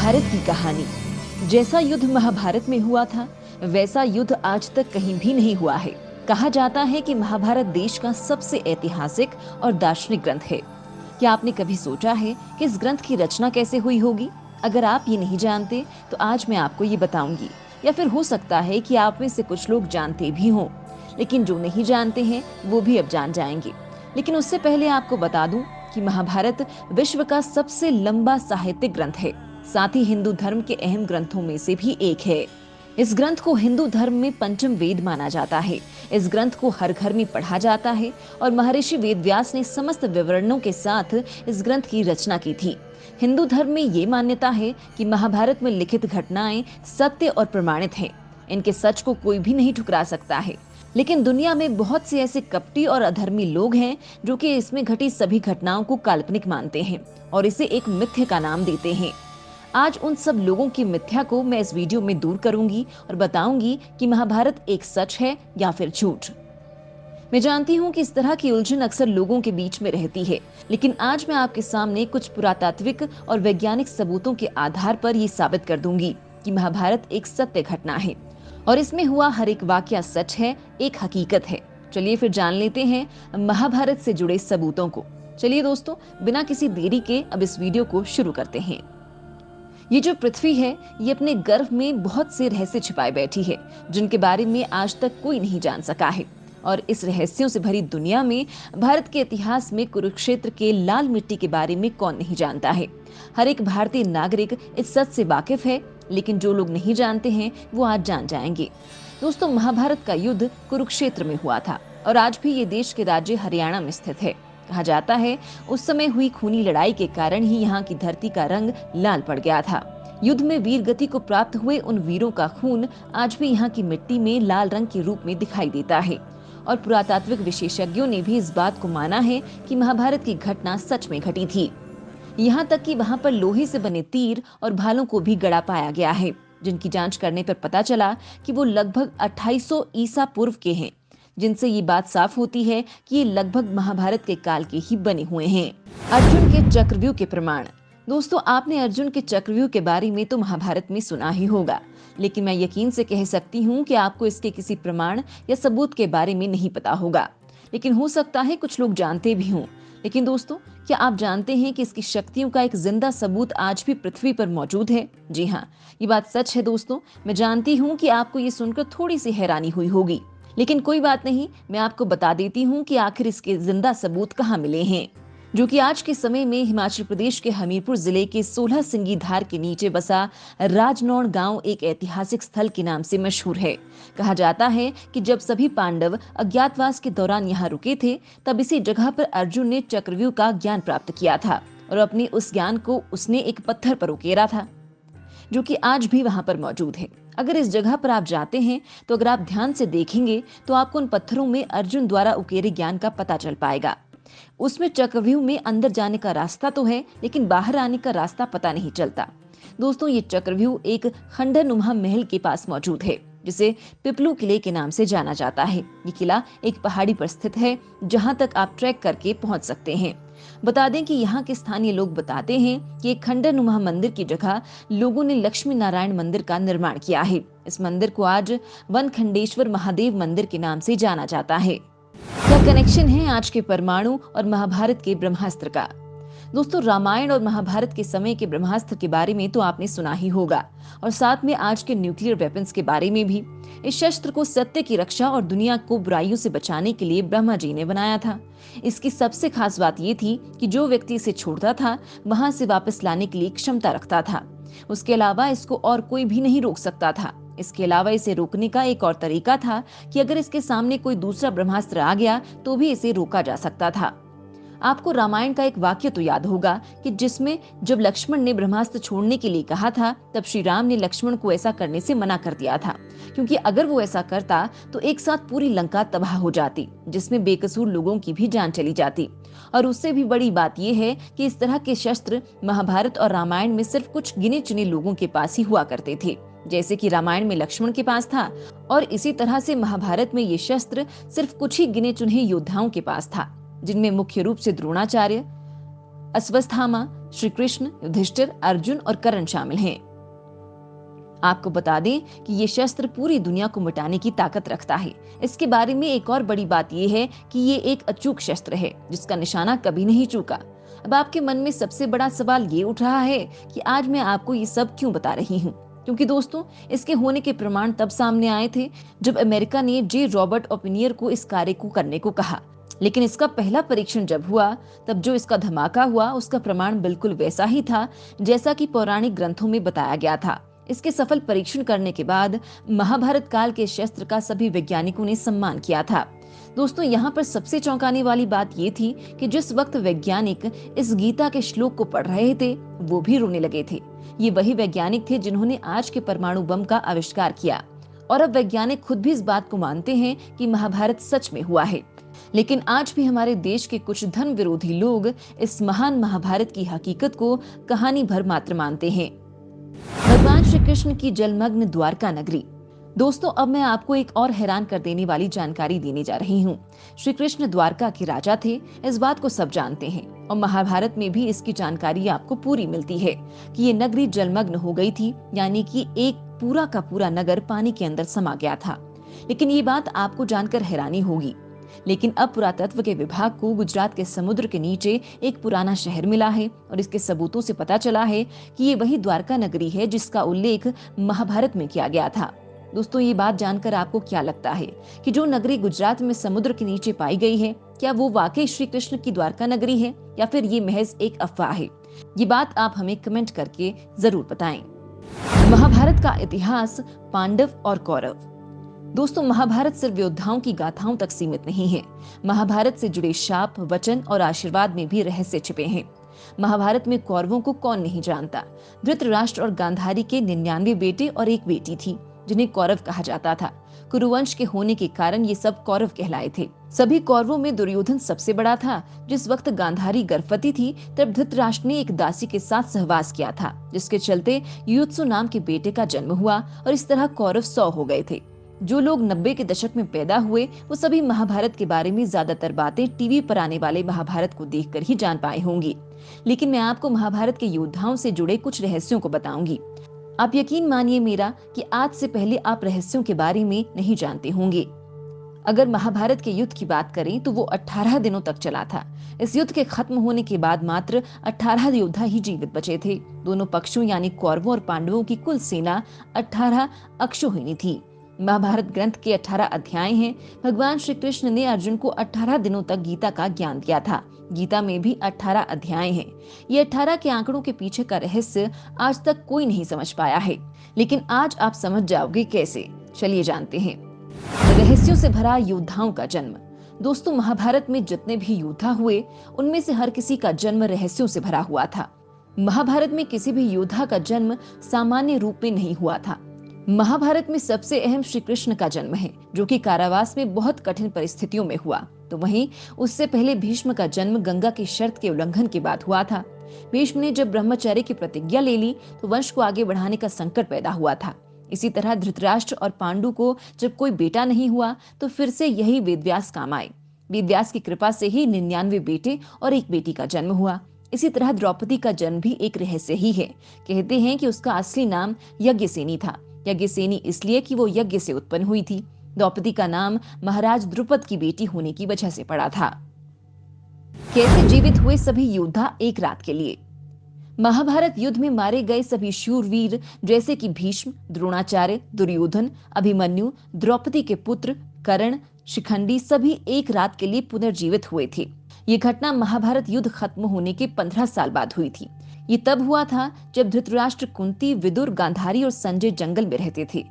महाभारत की कहानी। जैसा युद्ध महाभारत में हुआ था, वैसा युद्ध आज तक कहीं भी नहीं हुआ है। कहा जाता है कि महाभारत देश का सबसे ऐतिहासिक और दार्शनिक ग्रंथ है। क्या आपने कभी सोचा है कि इस ग्रंथ की रचना कैसे हुई होगी? अगर आप ये नहीं जानते तो आज मैं आपको ये बताऊंगी, या फिर हो सकता है कि आप में से कुछ लोग जानते भी हों, लेकिन जो नहीं जानते हैं वो भी अब जान जाएंगे। लेकिन उससे पहले आपको बता दूं कि महाभारत विश्व का सबसे लंबा साहित्यिक ग्रंथ है, साथ ही हिंदू धर्म के अहम ग्रंथों में से भी एक है। इस ग्रंथ को हिंदू धर्म में पंचम वेद माना जाता है। इस ग्रंथ को हर घर में पढ़ा जाता है और महर्षि वेदव्यास ने समस्त विवरणों के साथ इस ग्रंथ की रचना की थी। हिंदू धर्म में ये मान्यता है कि महाभारत में लिखित घटनाएं सत्य और प्रमाणित हैं। इनके सच को कोई भी नहीं ठुकरा सकता है। लेकिन दुनिया में बहुत से ऐसे कपटी और अधर्मी लोग हैं जो कि इसमें घटी सभी घटनाओं को काल्पनिक मानते हैं और इसे एक मिथ्य का नाम देते हैं। आज उन सब लोगों की मिथ्या को मैं इस वीडियो में दूर करूंगी और बताऊंगी कि महाभारत एक सच है या फिर झूठ। मैं जानती हूँ कि इस तरह की उलझन अक्सर लोगों के बीच में रहती है, लेकिन आज मैं आपके सामने कुछ पुरातात्विक और वैज्ञानिक सबूतों के आधार पर ये साबित कर दूंगी कि महाभारत एक सत्य घटना है और इसमें हुआ हर एक वाकया सच है, एक हकीकत है। चलिए फिर जान लेते हैं महाभारत से जुड़े सबूतों को। चलिए दोस्तों, बिना किसी देरी के अब इस वीडियो को शुरू करते हैं। ये जो पृथ्वी है, ये अपने गर्भ में बहुत से रहस्य छिपाए बैठी है, जिनके बारे में आज तक कोई नहीं जान सका है। और इस रहस्यों से भरी दुनिया में भारत के इतिहास में कुरुक्षेत्र के लाल मिट्टी के बारे में कौन नहीं जानता है। हर एक भारतीय नागरिक इस सच से वाकिफ है, लेकिन जो लोग नहीं जानते हैं वो आज जान जाएंगे। दोस्तों, महाभारत का युद्ध कुरुक्षेत्र में हुआ था और आज भी ये देश के राज्य हरियाणा में स्थित है। कहा जाता है उस समय हुई खूनी लड़ाई के कारण ही यहाँ की धरती का रंग लाल पड़ गया था। युद्ध में वीर गति को प्राप्त हुए उन वीरों का खून आज भी यहाँ की मिट्टी में लाल रंग के रूप में दिखाई देता है और पुरातात्विक विशेषज्ञों ने भी इस बात को माना है कि महाभारत की घटना सच में घटी थी। यहाँ तक कि वहाँ पर लोहे से बने तीर और भालों को भी गड़ा पाया गया है, जिनकी जांच करने पर पता चला कि वो लगभग 2800 ईसा पूर्व के हैं, जिनसे ये बात साफ होती है कि ये लगभग महाभारत के काल के ही बने हुए हैं। अर्जुन के चक्रव्यूह के प्रमाण। दोस्तों, आपने अर्जुन के चक्रव्यूह के बारे में तो महाभारत में सुना ही होगा, लेकिन मैं यकीन से कह सकती हूँ कि आपको इसके किसी प्रमाण या सबूत के बारे में नहीं पता होगा। लेकिन हो सकता है कुछ लोग जानते भी हों। लेकिन दोस्तों, क्या आप जानते हैं कि इसकी शक्तियों का एक जिंदा सबूत आज भी पृथ्वी पर मौजूद है? जी हाँ, ये बात सच है दोस्तों। मैं जानती हूँ कि आपको ये सुनकर थोड़ी सी हैरानी हुई होगी, लेकिन कोई बात नहीं, मैं आपको बता देती हूँ कि आखिर इसके जिंदा सबूत कहाँ मिले हैं, जो कि आज के समय में हिमाचल प्रदेश के हमीरपुर जिले के 16 सिंगी धार के नीचे बसा राजनौड़ गांव एक ऐतिहासिक स्थल के नाम से मशहूर है। कहा जाता है कि जब सभी पांडव अज्ञातवास के दौरान यहाँ रुके थे, तब इसी जगह पर अर्जुन ने चक्रव्यूह का ज्ञान प्राप्त किया था और अपने उस ज्ञान को उसने एक पत्थर पर उकेरा था, जो कि आज भी वहां पर मौजूद है। अगर इस जगह पर आप जाते हैं तो अगर आप ध्यान से देखेंगे तो आपको उन पत्थरों में अर्जुन द्वारा उकेरे ज्ञान का पता चल पाएगा। उसमें चक्रव्यूह में अंदर जाने का रास्ता तो है, लेकिन बाहर आने का रास्ता पता नहीं चलता। दोस्तों, ये चक्रव्यूह एक खंडरनुमा महल के पास मौजूद है, जिसे पिपलू किले के नाम से जाना जाता है। ये किला एक पहाड़ी पर स्थित है, जहां तक आप ट्रैक करके पहुंच सकते हैं। बता दें कि यहाँ के स्थानीय लोग बताते हैं कि एक खंडरनुमा मंदिर की जगह लोगों ने लक्ष्मी नारायण मंदिर का निर्माण किया है। इस मंदिर को आज वनखंडेश्वर महादेव मंदिर के नाम से जाना जाता है। क्या कनेक्शन है आज के परमाणु और महाभारत के ब्रह्मास्त्र का? दोस्तों, रामायण और महाभारत के समय के ब्रह्मास्त्र के बारे में तो आपने सुना ही होगा, और साथ में आज के न्यूक्लियर वेपन्स के बारे में भी। इस शस्त्र को सत्य की रक्षा और दुनिया को बुराइयों से बचाने के लिए ब्रह्मा जी ने बनाया था। इसकी सबसे खास बात ये थी कि जो व्यक्ति इसे छोड़ता था, वहां से वापस लाने के लिए क्षमता रखता था। उसके अलावा इसको और कोई भी नहीं रोक सकता था। इसके अलावा इसे रोकने का एक और तरीका था कि अगर इसके सामने कोई दूसरा ब्रह्मास्त्र आ गया तो भी इसे रोका जा सकता था। आपको रामायण का एक वाक्य तो याद होगा कि जिसमें जब लक्ष्मण ने ब्रह्मास्त्र छोड़ने के लिए कहा था, तब श्री राम ने लक्ष्मण को ऐसा करने से मना कर दिया था, क्योंकि अगर वो ऐसा करता तो एक साथ पूरी लंका तबाह हो जाती, जिसमें बेकसूर लोगों की भी जान चली जाती। और उससे भी बड़ी बात यह है कि इस तरह के शस्त्र महाभारत और रामायण में सिर्फ कुछ गिने चुने लोगों के पास ही हुआ करते थे, जैसे कि रामायण में लक्ष्मण के पास था, और इसी तरह से महाभारत में ये शस्त्र सिर्फ कुछ ही गिने चुने योद्धाओं के पास था, जिनमें मुख्य रूप से द्रोणाचार्य, अश्वत्थामा, श्री कृष्ण, युधिष्ठिर, अर्जुन और कर्ण शामिल हैं। आपको बता दें कि ये शस्त्र पूरी दुनिया को मिटाने की ताकत रखता है। इसके बारे में एक और बड़ी बात ये है कि ये एक अचूक शस्त्र है जिसका निशाना कभी नहीं चूका। अब आपके मन में सबसे बड़ा सवाल ये उठ रहा है कि आज मैं आपको ये सब क्यों बता रही हूँ, क्योंकि दोस्तों इसके होने के प्रमाण तब सामने आए थे जब अमेरिका ने जे रॉबर्ट ओपिनियर को इस कार्य को करने को कहा। लेकिन इसका पहला परीक्षण जब हुआ तब जो इसका धमाका हुआ उसका प्रमाण बिल्कुल वैसा ही था जैसा कि पौराणिक ग्रंथों में बताया गया था। इसके सफल परीक्षण करने के बाद महाभारत काल के शस्त्र का सभी वैज्ञानिकों ने सम्मान किया था। दोस्तों यहाँ पर सबसे चौंकाने वाली बात ये थी कि जिस वक्त वैज्ञानिक इस गीता के श्लोक को पढ़ रहे थे वो भी रोने लगे थे। ये वही वैज्ञानिक थे जिन्होंने आज के परमाणु बम का आविष्कार किया और अब वैज्ञानिक खुद भी इस बात को मानते हैं कि महाभारत सच में हुआ है। लेकिन आज भी हमारे देश के कुछ धर्म विरोधी लोग इस महान महाभारत की हकीकत को कहानी भर मात्र मानते हैं। भगवान श्री कृष्ण की जलमग्न द्वारका नगरी। दोस्तों अब मैं आपको एक और हैरान कर देने वाली जानकारी देने जा रही हूँ। श्री कृष्ण द्वारका के राजा थे, इस बात को सब जानते हैं और महाभारत में भी इसकी जानकारी आपको पूरी मिलती है कि ये नगरी जलमग्न हो गई थी, यानी कि एक पूरा का पूरा नगर पानी के अंदर समा गया था। लेकिन ये बात आपको जानकर हैरानी होगी, लेकिन अब पुरातत्व के विभाग को गुजरात के समुद्र के नीचे एक पुराना शहर मिला है और इसके सबूतों से पता चला है कि ये वही द्वारका नगरी है जिसका उल्लेख महाभारत में किया गया था। दोस्तों ये बात जानकर आपको क्या लगता है कि जो नगरी गुजरात में समुद्र के नीचे पाई गई है क्या वो वाकई श्री कृष्ण की द्वारका नगरी है या फिर ये महज एक अफवाह है? ये बात आप हमें कमेंट करके जरूर बताएं। महाभारत का इतिहास, पांडव और कौरव। दोस्तों महाभारत सिर्फ योद्धाओं की गाथाओं तक सीमित नहीं है। महाभारत से जुड़े शाप, वचन और आशीर्वाद में भी रहस्य छिपे हैं। महाभारत में कौरवों को कौन नहीं जानता। धृतराष्ट्र और गांधारी के 99 बेटे और एक बेटी थी जिन्हें कौरव कहा जाता था। कुरुवंश के होने के कारण ये सब कौरव कहलाए थे। सभी कौरवों में दुर्योधन सबसे बड़ा था। जिस वक्त गांधारी गर्भवती थी तब धृतराष्ट्र ने एक दासी के साथ सहवास किया था, जिसके चलते युयुत्सु नाम के बेटे का जन्म हुआ और इस तरह कौरव 100 हो गए थे। जो लोग 90 के दशक में पैदा हुए वो सभी महाभारत के बारे में ज्यादातर बातें टीवी पर आने वाले महाभारत को देखकर ही जान पाए होंगी। लेकिन मैं आपको महाभारत के योद्धाओं से जुड़े कुछ रहस्यों को बताऊंगी। आप यकीन मानिए मेरा कि आज से पहले आप रहस्यों के बारे में नहीं जानते होंगे। अगर महाभारत के युद्ध की बात करें तो वो 18 दिनों तक चला था। इस युद्ध के खत्म होने के बाद मात्र 18 योद्धा ही जीवित बचे थे। दोनों पक्षों यानी कौरवों और पांडवों की कुल सेना 18 अक्षौहिणी थी। महाभारत ग्रंथ के 18 अध्याय हैं। भगवान श्री कृष्ण ने अर्जुन को 18 दिनों तक गीता का ज्ञान दिया था। गीता में भी 18 अध्याय हैं। ये 18 के आंकड़ों के पीछे का रहस्य आज तक कोई नहीं समझ पाया है, लेकिन आज आप समझ जाओगे कैसे। चलिए जानते हैं। रहस्यों से भरा योद्धाओं का जन्म। दोस्तों महाभारत में जितने भी योद्धा हुए उनमें से हर किसी का जन्म रहस्यों से भरा हुआ था। महाभारत में किसी भी योद्धा का जन्म सामान्य रूप में नहीं हुआ था। महाभारत में सबसे अहम श्री कृष्ण का जन्म है, जो कि कारावास में बहुत कठिन परिस्थितियों में हुआ। तो वहीं उससे पहले भीष्म का जन्म गंगा की शर्त के उल्लंघन के बाद हुआ था। भीष्म ने जब ब्रह्मचर्य की प्रतिज्ञा ले ली तो वंश को आगे बढ़ाने का संकट पैदा हुआ था। इसी तरह धृतराष्ट्र और पांडु को जब कोई बेटा नहीं हुआ तो फिर से यही वेदव्यास काम आए। वेदव्यास की कृपा से ही 99 बेटे और एक बेटी का जन्म हुआ। इसी तरह द्रौपदी का जन्म भी एक रहस्य ही है। कहते हैं कि उसका असली नाम यज्ञसेनी था। यज्ञसेनी इसलिए कि वो यज्ञ से उत्पन्न हुई थी। द्रौपदी का नाम महाराज द्रुपद की बेटी होने की वजह से पड़ा था। कैसे जीवित हुए सभी योद्धा एक रात के लिए। महाभारत युद्ध में मारे गए सभी शूरवीर जैसे कि भीष्म, द्रोणाचार्य, दुर्योधन, अभिमन्यु, द्रौपदी के पुत्र कर्ण, शिखंडी सभी एक रात के लिए पुनर्जीवित हुए थे। ये घटना महाभारत युद्ध खत्म होने के 15 साल बाद हुई थी। ये तब हुआ था जब धृतराष्ट्र, कुंती, विदुर, गांधारी और संजय जंगल में रहते थे।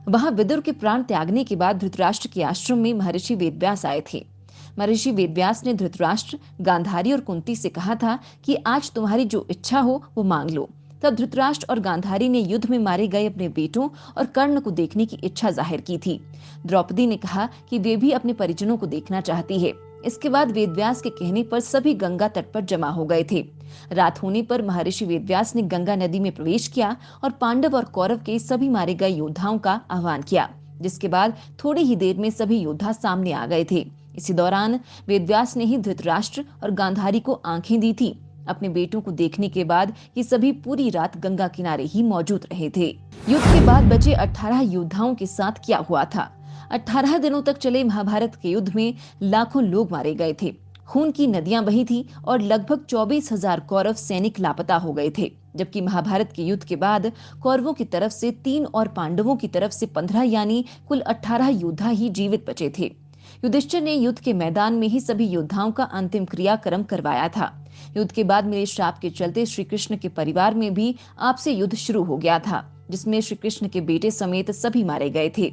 वहां विदुर के प्राण त्यागने के बाद धृतराष्ट्र के आश्रम में महर्षि वेदव्यास आए थे। महर्षि वेदव्यास ने धृतराष्ट्र, गांधारी और कुंती से कहा था कि आज तुम्हारी जो इच्छा हो वो मांग लो। तब धृतराष्ट्र और गांधारी ने युद्ध में मारे गए अपने बेटों और कर्ण को देखने की इच्छा जाहिर की थी। द्रौपदी ने कहा कि वे भी अपने परिजनों को देखना चाहती है। इसके बाद वेदव्यास के कहने पर सभी गंगा तट पर जमा हो गए थे। रात होने पर महर्षि वेदव्यास ने गंगा नदी में प्रवेश किया और पांडव और कौरव के सभी मारे गए योद्धाओं का आह्वान किया, जिसके बाद थोड़ी ही देर में सभी योद्धा सामने आ गए थे। इसी दौरान वेदव्यास ने ही धृतराष्ट्र और गांधारी को आंखें दी थी। अपने बेटों को देखने के बाद ये सभी पूरी रात गंगा किनारे ही मौजूद रहे थे। युद्ध के बाद बचे 18 योद्धाओं के साथ क्या हुआ था? 18 दिनों तक चले महाभारत के युद्ध में लाखों लोग मारे गए थे, खून की नदियां बही थी और लगभग 24,000 कौरव सैनिक लापता हो गए थे। जबकि महाभारत के युद्ध के बाद कौरवों की तरफ से 3 और पांडवों की तरफ से 15 यानी कुल 18 योद्धा ही जीवित बचे थे। युधिष्ठिर ने युद्ध के मैदान में ही सभी योद्धाओं का अंतिम क्रियाक्रम करवाया था। युद्ध के बाद मिले श्राप के चलते श्री कृष्ण के परिवार में भी आपसी युद्ध शुरू हो गया था, जिसमें श्री कृष्ण के बेटे समेत सभी मारे गए थे।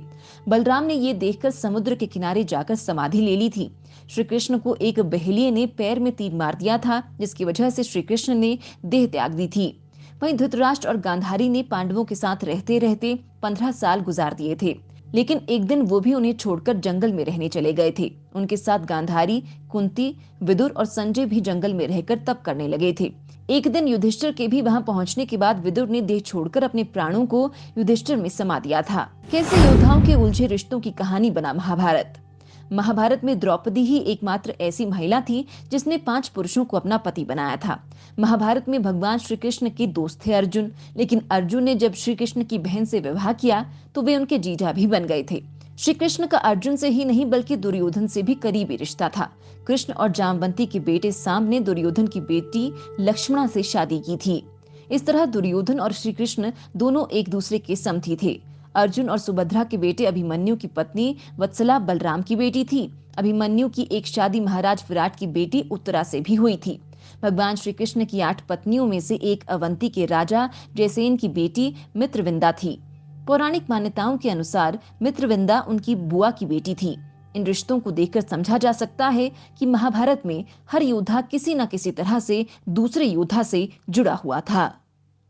बलराम ने ये देखकर समुद्र के किनारे जाकर समाधि ले ली थी। श्री कृष्ण को एक बहेलिये ने पैर में तीर मार दिया था, जिसकी वजह से श्री कृष्ण ने देह त्याग दी थी। वहीं धृतराष्ट्र और गांधारी ने पांडवों के साथ रहते रहते 15 साल गुजार दिए थे, लेकिन एक दिन वो भी उन्हें छोड़कर जंगल में रहने चले गए थे। उनके साथ गांधारी, कुंती, विदुर और संजय भी जंगल में रहकर तप करने लगे थे। एक दिन युधिष्ठिर के भी वहां पहुंचने के बाद विदुर ने देह छोड़कर अपने प्राणों को युधिष्ठिर में समा दिया था। कैसे योद्धाओं के उलझे रिश्तों की कहानी बना महाभारत। महाभारत में द्रौपदी ही एकमात्र ऐसी महिला थी जिसने 5 पुरुषों को अपना पति बनाया था। महाभारत में भगवान श्री कृष्ण के दोस्त थे अर्जुन, लेकिन अर्जुन ने जब श्री कृष्ण की बहन से विवाह किया तो वे उनके जीजा भी बन गए थे। श्री कृष्ण का अर्जुन से ही नहीं बल्कि दुर्योधन से भी करीबी रिश्ता था। कृष्ण और जामवंती के बेटे साम ने दुर्योधन की बेटी लक्ष्मणा से शादी की थी। इस तरह दुर्योधन और श्री कृष्ण दोनों एक दूसरे के समधी थे। अर्जुन और सुभद्रा के बेटे अभिमन्यु की पत्नी वत्सला बलराम की बेटी थी। अभिमन्यु की एक शादी महाराज विराट की बेटी उत्तरा से भी हुई थी। भगवान श्री कृष्ण की 8 पत्नियों में से एक अवंती के राजा जयसेन की बेटी मित्रविंदा थी। पौराणिक मान्यताओं के अनुसार मित्रविंदा उनकी बुआ की बेटी थी। इन रिश्तों को देखकर समझा जा सकता है कि महाभारत में हर योद्धा किसी न किसी तरह से दूसरे योद्धा से जुड़ा हुआ था।